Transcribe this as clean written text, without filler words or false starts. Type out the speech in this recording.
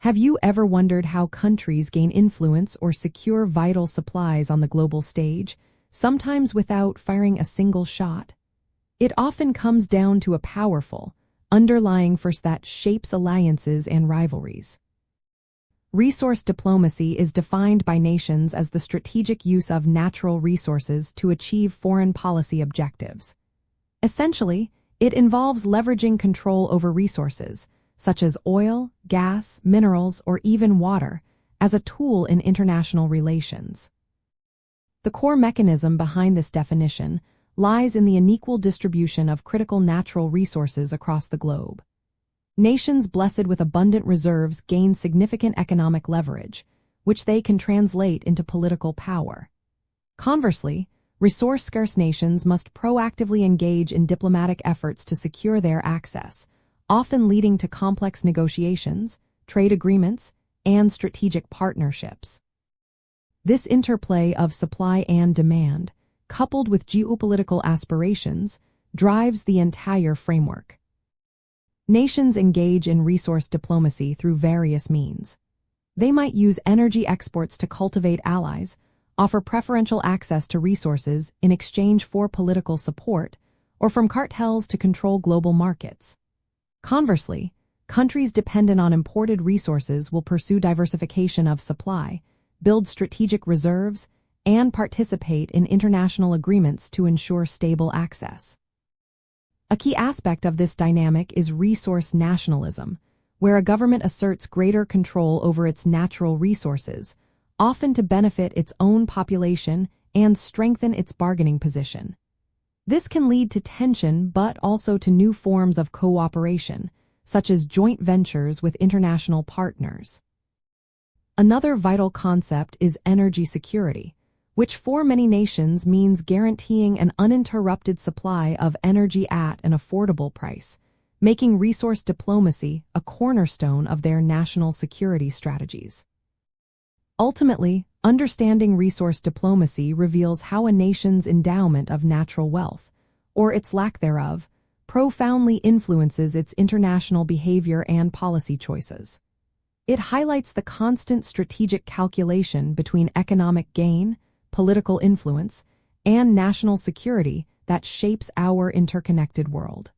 Have you ever wondered how countries gain influence or secure vital supplies on the global stage, sometimes without firing a single shot? It often comes down to a powerful, underlying force that shapes alliances and rivalries. Resource diplomacy is defined by nations as the strategic use of natural resources to achieve foreign policy objectives. Essentially, it involves leveraging control over resources, such as oil, gas, minerals, or even water, as a tool in international relations. The core mechanism behind this definition lies in the unequal distribution of critical natural resources across the globe. Nations blessed with abundant reserves gain significant economic leverage, which they can translate into political power. Conversely, resource-scarce nations must proactively engage in diplomatic efforts to secure their access, often leading to complex negotiations, trade agreements, and strategic partnerships. This interplay of supply and demand, coupled with geopolitical aspirations, drives the entire framework. Nations engage in resource diplomacy through various means. They might use energy exports to cultivate allies, offer preferential access to resources in exchange for political support, or from cartels to control global markets. Conversely, countries dependent on imported resources will pursue diversification of supply, build strategic reserves, and participate in international agreements to ensure stable access. A key aspect of this dynamic is resource nationalism, where a government asserts greater control over its natural resources, often to benefit its own population and strengthen its bargaining position. This can lead to tension but also to new forms of cooperation, such as joint ventures with international partners. Another vital concept is energy security, which for many nations means guaranteeing an uninterrupted supply of energy at an affordable price, making resource diplomacy a cornerstone of their national security strategies. Ultimately, understanding resource diplomacy reveals how a nation's endowment of natural wealth, or its lack thereof, profoundly influences its international behavior and policy choices. It highlights the constant strategic calculation between economic gain, political influence, and national security that shapes our interconnected world.